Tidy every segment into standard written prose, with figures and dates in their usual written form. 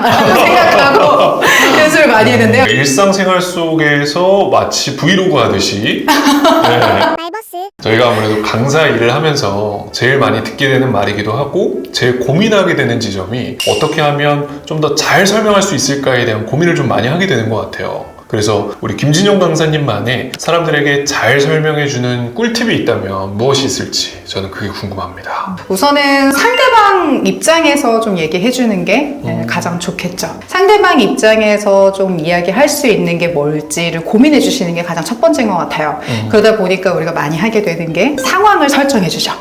라고 생각하고 연습을 많이 했는데요. 일상생활 속에서 마치 브이로그 하듯이 저희가 아무래도 강사 일을 하면서 제일 많이 듣게 되는 말이기도 하고 제일 고민하게 되는 지점이 어떻게 하면 좀 더 잘 설명할 수 있을까에 대한 고민을 좀 많이 하게 되는 것 같아요. 그래서 우리 김진영 강사님만의 사람들에게 잘 설명해주는 꿀팁이 있다면 무엇이 있을지 저는 그게 궁금합니다. 우선은 상대방 입장에서 좀 얘기해주는 게 가장 좋겠죠. 상대방 입장에서 좀 이야기할 수 있는 게 뭘지를 고민해주시는 게 가장 첫 번째인 것 같아요. 그러다 보니까 우리가 많이 하게 되는 게 상황을 설정해주죠.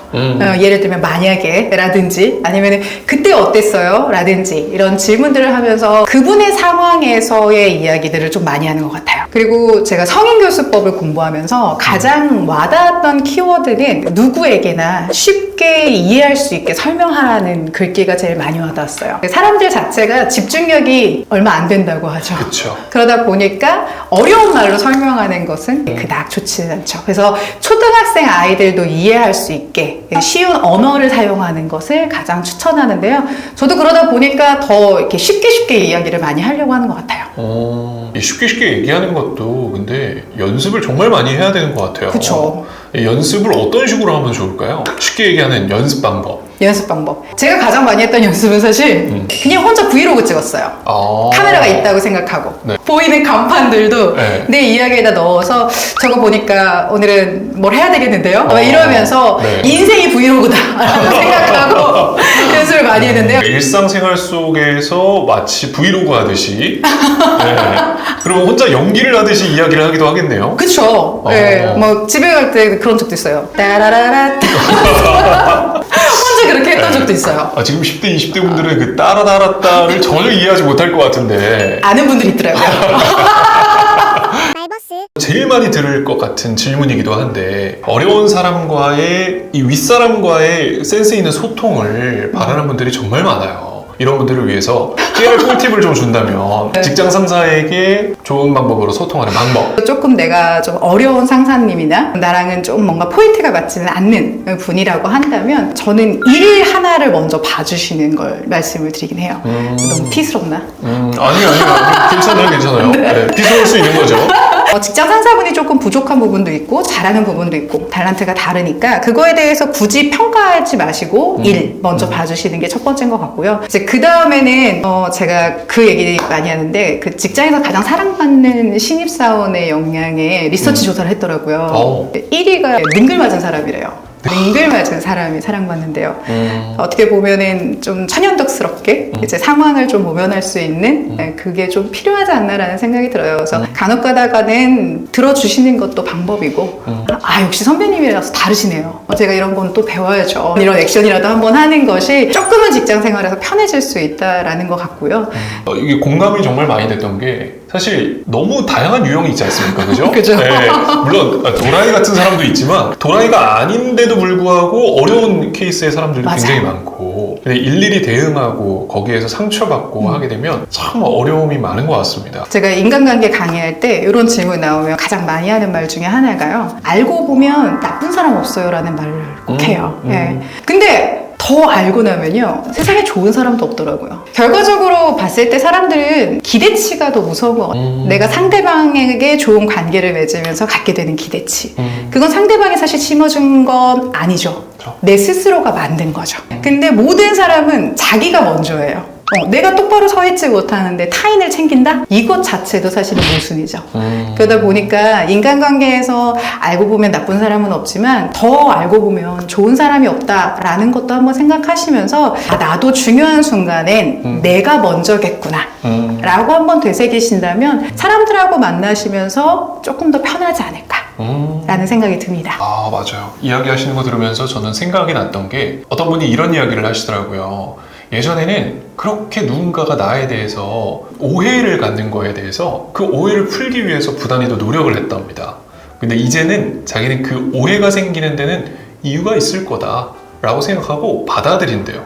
예를 들면 만약에 라든지 아니면 그때 어땠어요? 라든지 이런 질문들을 하면서 그분의 상황에서의 이야기들을 좀 많이 하는 것 같아요. 그리고 제가 성인교수법을 공부하면서 가장 와닿았던 키워드는 누구에게나 쉽게 이해할 수 있게 설명하라는 글귀가 제일 많이 와닿았어요. 사람들 자체가 집중력이 얼마 안 된다고 하죠. 그렇죠. 그러다 보니까 어려운 말로 설명하는 것은 그닥 좋지 않죠. 그래서 초등학생 아이들도 이해할 수 있게 쉬운 언어를 사용하는 것을 가장 추천하는데요. 저도 그러다 보니까 더 이렇게 쉽게 이야기를 많이 하려고 하는 것 같아요. 쉽게 얘기하는 것도 근데 연습을 정말 많이 해야 되는 것 같아요. 그쵸. 연습을 어떤 식으로 하면 좋을까요? 쉽게 얘기하는 연습 방법. 연습 방법. 제가 가장 많이 했던 연습은 사실 그냥 혼자 브이로그 찍었어요. 카메라가 있다고 생각하고 네. 보이는 간판들도 네. 내 이야기에다 넣어서 저거 보니까 오늘은 뭘 해야 되겠는데요? 막 이러면서 네. 인생이 브이로그다 라고 생각하고 연습을 많이 했는데요. 일상생활 속에서 마치 브이로그 하듯이 그리고 혼자 연기를 하듯이 이야기를 하기도 하겠네요. 그쵸. 네. 뭐 집에 갈 때 그런 적도 있어요. 따라라라 혼자 그렇게 했던 적도 있어요. 지금 10대, 20대 분들은 그 따라따라따를 전혀 이해하지 못할 것 같은데 아는 분들이 있더라고요. 제일 많이 들을 것 같은 질문이기도 한데 어려운 사람과의 이 윗사람과의 센스 있는 소통을 바라는 분들이 정말 많아요. 이런 분들을 위해서 깨알 꿀팁을 좀 준다면 직장 상사에게 좋은 방법으로 소통하는 방법. 조금 내가 좀 어려운 상사님이나 나랑은 좀 뭔가 포인트가 맞지는 않는 분이라고 한다면 저는 일 하나를 먼저 봐주시는 걸 말씀을 드리긴 해요. 너무 티스럽나? 아니요. 괜찮아요. 네, 비서올 수 있는 거죠. 직장 상사분이 조금 부족한 부분도 있고 잘하는 부분도 있고 탤런트가 다르니까 그거에 대해서 굳이 평가하지 마시고 일 먼저 봐주시는 게 첫 번째인 것 같고요. 이제 그 다음에는 제가 그 얘기 많이 하는데 그 직장에서 가장 사랑받는 신입사원의 역량에 리서치 조사를 했더라고요. 1위가 능글맞은 사람이래요. 능글맞은 사람이 사랑받는데요. 어떻게 보면은 좀 천연덕스럽게 이제 상황을 좀 모면할 수 있는 그게 좀 필요하지 않나라는 생각이 들어요. 그래서 간혹 가다가는 들어주시는 것도 방법이고 역시 선배님이라서 다르시네요. 제가 이런 건 또 배워야죠. 이런 액션이라도 한번 하는 것이 조금은 직장 생활에서 편해질 수 있다라는 것 같고요. 이게 공감이 정말 많이 됐던 게 사실 너무 다양한 유형이 있지 않습니까? 그죠? 그죠. 네, 물론 도라이 같은 사람도 있지만 도라이가 아닌데도 불구하고 어려운 케이스의 사람들도 맞아요. 굉장히 많고 근데 일일이 대응하고 거기에서 상처받고 하게 되면 참 어려움이 많은 것 같습니다. 제가 인간관계 강의할 때 이런 질문 나오면 가장 많이 하는 말 중에 하나가요. 알고 보면 나쁜 사람 없어요 라는 말을 꼭 해요. 예. 근데 더 알고 나면요 세상에 좋은 사람도 없더라고요. 결과적으로 봤을 때 사람들은 기대치가 더 무서운 것 같아요. 내가 상대방에게 좋은 관계를 맺으면서 갖게 되는 기대치, 그건 상대방이 사실 심어준 건 아니죠. 내 스스로가 만든 거죠. 근데 모든 사람은 자기가 먼저예요. 내가 똑바로 서 있지 못하는데 타인을 챙긴다? 이것 자체도 사실은 모순이죠. 그러다 보니까 인간관계에서 알고 보면 나쁜 사람은 없지만 더 알고 보면 좋은 사람이 없다라는 것도 한번 생각하시면서 나도 중요한 순간엔 내가 먼저겠구나 라고 한번 되새기신다면 사람들하고 만나시면서 조금 더 편하지 않을까 라는 생각이 듭니다. 맞아요. 이야기하시는 거 들으면서 저는 생각이 났던 게 어떤 분이 이런 이야기를 하시더라고요. 예전에는 그렇게 누군가가 나에 대해서 오해를 갖는 거에 대해서 그 오해를 풀기 위해서 부단히도 노력을 했답니다. 근데 이제는 자기는 그 오해가 생기는 데는 이유가 있을 거다 라고 생각하고 받아들인대요.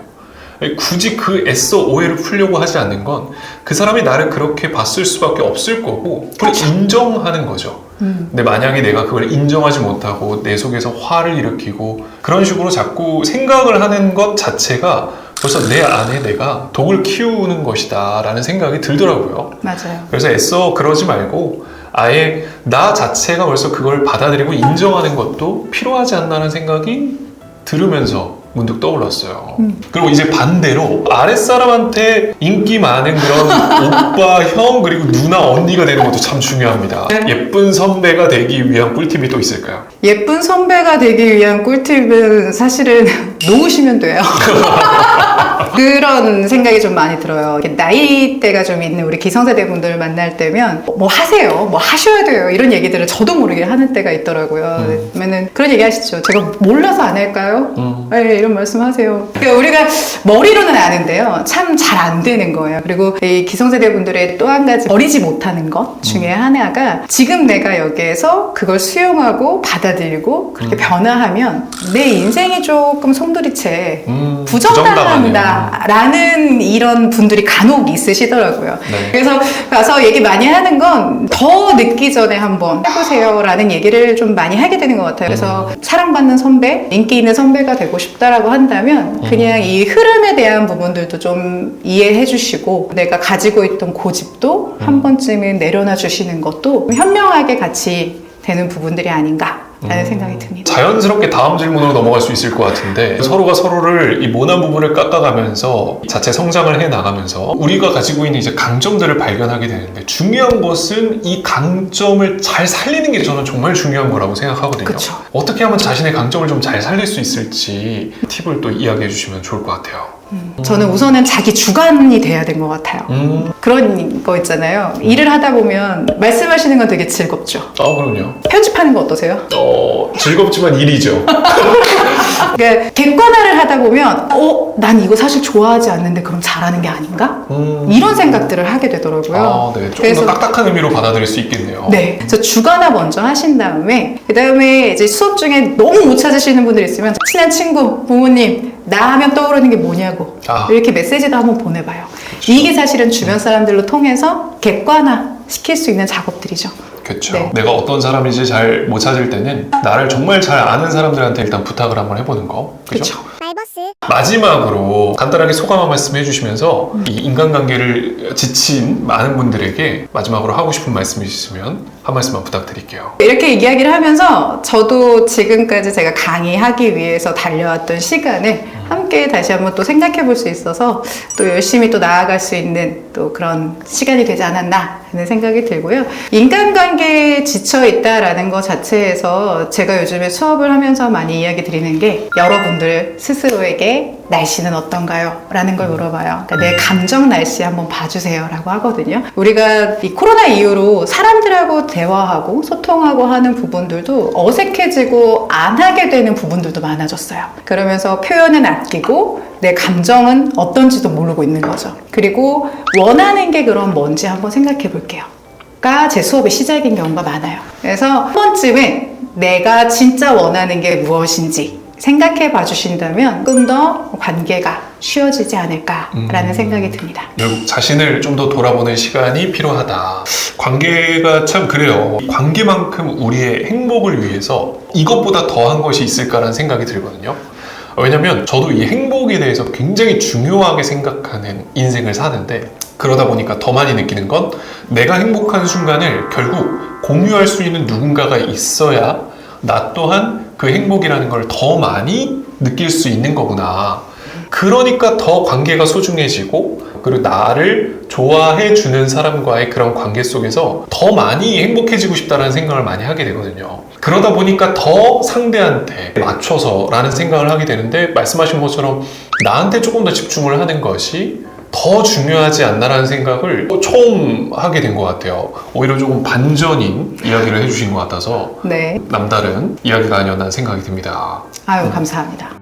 굳이 그 애써 오해를 풀려고 하지 않는 건 그 사람이 나를 그렇게 봤을 수밖에 없을 거고 그걸 인정하는 거죠. 근데 만약에 내가 그걸 인정하지 못하고 내 속에서 화를 일으키고 그런 식으로 자꾸 생각을 하는 것 자체가 벌써 내 안에 내가 독을 키우는 것이다 라는 생각이 들더라고요. 맞아요. 그래서 애써 그러지 말고 아예 나 자체가 벌써 그걸 받아들이고 인정하는 것도 필요하지 않나라는 생각이 들으면서 문득 떠올랐어요. 그리고 이제 반대로 아랫사람한테 인기 많은 그런 오빠, 형, 그리고 누나, 언니가 되는 것도 참 중요합니다. 예쁜 선배가 되기 위한 꿀팁이 또 있을까요? 예쁜 선배가 되기 위한 꿀팁은 사실은 놓으시면 돼요. 그런 생각이 좀 많이 들어요. 나이대가 좀 있는 우리 기성세대 분들 만날 때면 뭐 하세요, 뭐 하셔야 돼요 이런 얘기들을 저도 모르게 하는 때가 있더라고요. 그러면은 그런 얘기 하시죠. 제가 몰라서 안 할까요? 네, 이런 말씀 하세요. 그러니까 우리가 머리로는 아는데요. 참 잘 안 되는 거예요. 그리고 이 기성세대 분들의 또 한 가지 버리지 못하는 것 중에 하나가 지금 내가 여기에서 그걸 수용하고 받아들이고 그렇게 변화하면 내 인생이 조금 송두리째 부정당한다 라는 이런 분들이 간혹 있으시더라고요. 네. 그래서 가서 얘기 많이 하는 건 더 늦기 전에 한번 해보세요 라는 얘기를 좀 많이 하게 되는 것 같아요. 그래서 사랑받는 선배, 인기 있는 선배가 되고 싶다라고 한다면 그냥 이 흐름에 대한 부분들도 좀 이해해 주시고 내가 가지고 있던 고집도 한 번쯤은 내려놔 주시는 것도 현명하게 같이 되는 부분들이 아닌가 라는 생각이 듭니다. 자연스럽게 다음 질문으로 넘어갈 수 있을 것 같은데 서로가 서로를 이 모난 부분을 깎아가면서 자체 성장을 해 나가면서 우리가 가지고 있는 이제 강점들을 발견하게 되는데 중요한 것은 이 강점을 잘 살리는 게 저는 정말 중요한 거라고 생각하거든요. 그쵸. 어떻게 하면 자신의 강점을 좀 잘 살릴 수 있을지 팁을 또 이야기해 주시면 좋을 것 같아요. 저는 우선은 자기 주관이 돼야 된 것 같아요. 그런 거 있잖아요. 일을 하다 보면 말씀하시는 건 되게 즐겁죠. 그럼요. 편집하는 거 어떠세요? 즐겁지만 일이죠. 그러니까 객관화를 하다 보면 난 이거 사실 좋아하지 않는데 그럼 잘하는 게 아닌가? 이런 생각들을 하게 되더라고요. 네. 조금 더 딱딱한 의미로 받아들일 수 있겠네요. 네. 그래서 주관화 먼저 하신 다음에 그 다음에 이제 수업 중에 너무 못 찾으시는 분들 있으면 친한 친구, 부모님 나 하면 떠오르는 게 뭐냐고 이렇게 메시지도 한번 보내봐요. 그렇죠. 이게 사실은 주변 사람들로 통해서 객관화 시킬 수 있는 작업들이죠. 그렇죠. 네. 내가 어떤 사람인지 잘 못 찾을 때는 나를 정말 잘 아는 사람들한테 일단 부탁을 한번 해보는 거. 그렇죠. 마지막으로 간단하게 소감 한 말씀 해주시면서 이 인간관계를 지친 많은 분들에게 마지막으로 하고 싶은 말씀이 있으면 한 말씀만 부탁드릴게요. 이렇게 이야기를 하면서 저도 지금까지 제가 강의하기 위해서 달려왔던 시간을 함께 다시 한번 또 생각해 볼 수 있어서 또 열심히 또 나아갈 수 있는 또 그런 시간이 되지 않았나 하는 생각이 들고요. 인간관계에 지쳐 있다라는 것 자체에서 제가 요즘에 수업을 하면서 많이 이야기 드리는 게 여러분들 스스로에게 날씨는 어떤가요? 라는 걸 물어봐요. 그러니까 내 감정 날씨 한번 봐주세요 라고 하거든요. 우리가 이 코로나 이후로 사람들하고 대화하고 소통하고 하는 부분들도 어색해지고 안 하게 되는 부분들도 많아졌어요. 그러면서 표현은 아끼고 내 감정은 어떤지도 모르고 있는 거죠. 그리고 원하는 게 그럼 뭔지 한번 생각해 볼게요. 가 제 수업의 시작인 경우가 많아요. 그래서 한 번쯤은 내가 진짜 원하는 게 무엇인지 생각해 봐 주신다면 조금 더 관계가 쉬워지지 않을까라는 생각이 듭니다. 결국 자신을 좀 더 돌아보는 시간이 필요하다. 관계가 참 그래요. 관계만큼 우리의 행복을 위해서 이것보다 더한 것이 있을까라는 생각이 들거든요. 왜냐면 저도 이 행복에 대해서 굉장히 중요하게 생각하는 인생을 사는데 그러다 보니까 더 많이 느끼는 건 내가 행복한 순간을 결국 공유할 수 있는 누군가가 있어야 나 또한 그 행복이라는 걸 더 많이 느낄 수 있는 거구나. 그러니까 더 관계가 소중해지고 그리고 나를 좋아해 주는 사람과의 그런 관계 속에서 더 많이 행복해지고 싶다는 생각을 많이 하게 되거든요. 그러다 보니까 더 상대한테 맞춰서 라는 생각을 하게 되는데 말씀하신 것처럼 나한테 조금 더 집중을 하는 것이 더 중요하지 않나라는 생각을 처음 하게 된 것 같아요. 오히려 조금 반전인 이야기를 해주신 것 같아서 네. 남다른 이야기가 아니었나 생각이 듭니다. 아유, 감사합니다.